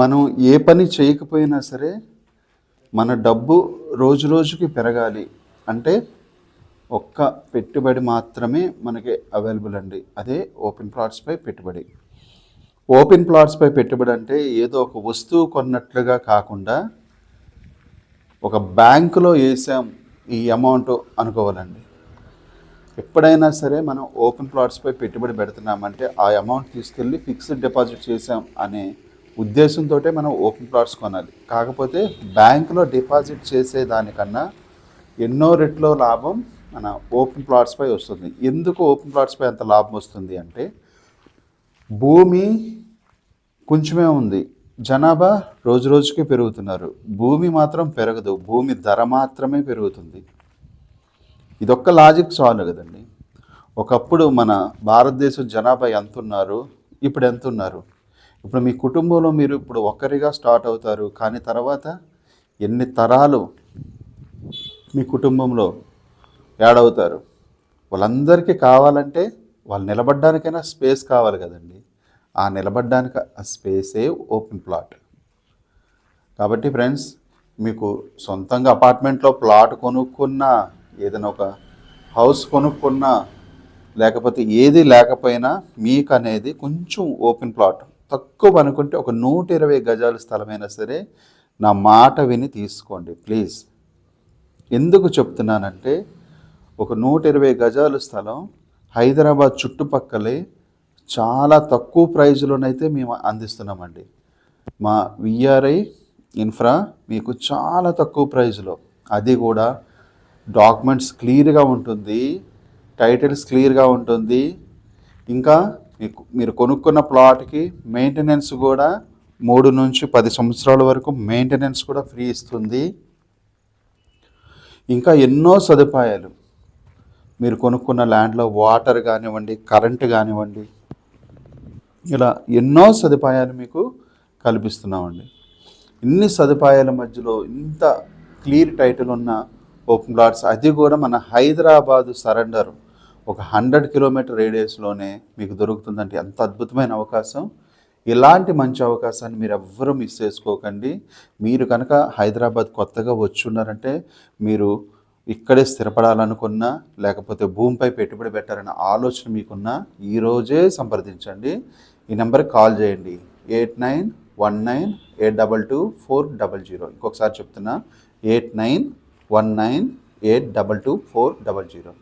మనం ఏ పని చేయకపోయినా సరే మన డబ్బు రోజు రోజుకి పెరగాలి అంటే ఒక్క పెట్టుబడి మాత్రమే మనకి అవైలబుల్ అండి. అదే ఓపెన్ ప్లాట్స్పై పెట్టుబడి. ఓపెన్ ప్లాట్స్పై పెట్టుబడి అంటే ఏదో ఒక వస్తువు కొన్నట్లుగా కాకుండా ఒక బ్యాంకులో వేసాం ఈ అమౌంట్ అనుకోవాలండి. ఎప్పుడైనా సరే మనం ఓపెన్ ప్లాట్స్పై పెట్టుబడి పెడుతున్నామంటే ఆ అమౌంట్ తీసుకెళ్ళి ఫిక్స్డ్ డిపాజిట్ చేసాం అనే ఉద్దేశంతో మనం ఓపెన్ ప్లాట్స్ కొనాలి. కాకపోతే బ్యాంకులో డిపాజిట్ చేసేదానికన్నా ఎన్నో రెట్లో లాభం మన ఓపెన్ ప్లాట్స్పై వస్తుంది. ఎందుకు ఓపెన్ ప్లాట్స్పై అంత లాభం వస్తుంది అంటే భూమి కొంచెమే ఉంది, జనాభా రోజు రోజుకి పెరుగుతున్నారు, భూమి మాత్రం పెరగదు, భూమి ధర మాత్రమే పెరుగుతుంది. ఇదొక్క లాజిక్ చాలు కదండి. ఒకప్పుడు మన భారతదేశం జనాభా ఎంత ఉన్నారు, ఇప్పుడు ఎంత ఉన్నారు? ఇప్పుడు మీ కుటుంబంలో మీరు ఇప్పుడు ఒక్కరిగా స్టార్ట్ అవుతారు, కానీ తర్వాత ఎన్ని తరాలు మీ కుటుంబంలో యాడవుతారు? వాళ్ళందరికీ కావాలంటే వాళ్ళు నిలబడ్డానికైనా స్పేస్ కావాలి కదండి. ఆ నిలబడ్డానికి ఆ స్పేసే ఓపెన్ ప్లాట్. కాబట్టి ఫ్రెండ్స్, మీకు సొంతంగా అపార్ట్మెంట్లో ప్లాట్ కొనుక్కున్నా, ఏదైనా ఒక హౌస్ కొనుక్కున్నా, లేకపోతే ఏది లేకపోయినా మీకు అనేది కొంచెం ఓపెన్ ప్లాట్ తక్కువ అనుకుంటే ఒక 120 గజాల స్థలమైనా సరే నా మాట విని తీసుకోండి ప్లీజ్. ఎందుకు చెప్తున్నానంటే ఒక 120 గజాల స్థలం హైదరాబాద్ చుట్టుపక్కలే చాలా తక్కువ ప్రైజ్లోనైతే మేము అందిస్తున్నామండి. మా విఆర్ఐ ఇన్ఫ్రా మీకు చాలా తక్కువ ప్రైజ్లో, అది కూడా డాక్యుమెంట్స్ క్లియర్గా ఉంటుంది, టైటిల్స్ క్లియర్గా ఉంటుంది. ఇంకా మీరు కొనుక్కున్న ప్లాట్కి మెయింటెనెన్స్ కూడా 3 నుంచి 10 సంవత్సరాల వరకు మెయింటెనెన్స్ కూడా ఫ్రీ ఇస్తుంది. ఇంకా ఎన్నో సదుపాయాలు, మీరు కొనుక్కున్న ల్యాండ్లో వాటర్ కానివ్వండి, కరెంటు కానివ్వండి, ఇలా ఎన్నో సదుపాయాలు మీకు కల్పిస్తున్నామండి. ఇన్ని సదుపాయాల మధ్యలో ఇంత క్లియర్ టైటిల్ ఉన్న ఓపెన్ ప్లాట్స్, అది కూడా మన హైదరాబాదు సరెండర్ ఒక 100 కిలోమీటర్ రేడియస్లోనే మీకు దొరుకుతుందంటే ఎంత అద్భుతమైన అవకాశం. ఇలాంటి మంచి అవకాశాన్ని మీరు ఎవ్వరూ మిస్ చేసుకోకండి. మీరు కనుక హైదరాబాద్ కొత్తగా వచ్చున్నారంటే, మీరు ఇక్కడే స్థిరపడాలనుకున్నా, లేకపోతే భూమిపై పెట్టుబడి పెట్టాలన్న ఆలోచన మీకున్నా, ఈరోజే సంప్రదించండి. ఈ నెంబర్కి కాల్ చేయండి, 8919822400. ఇంకొకసారి చెప్తున్నా, 8919822400.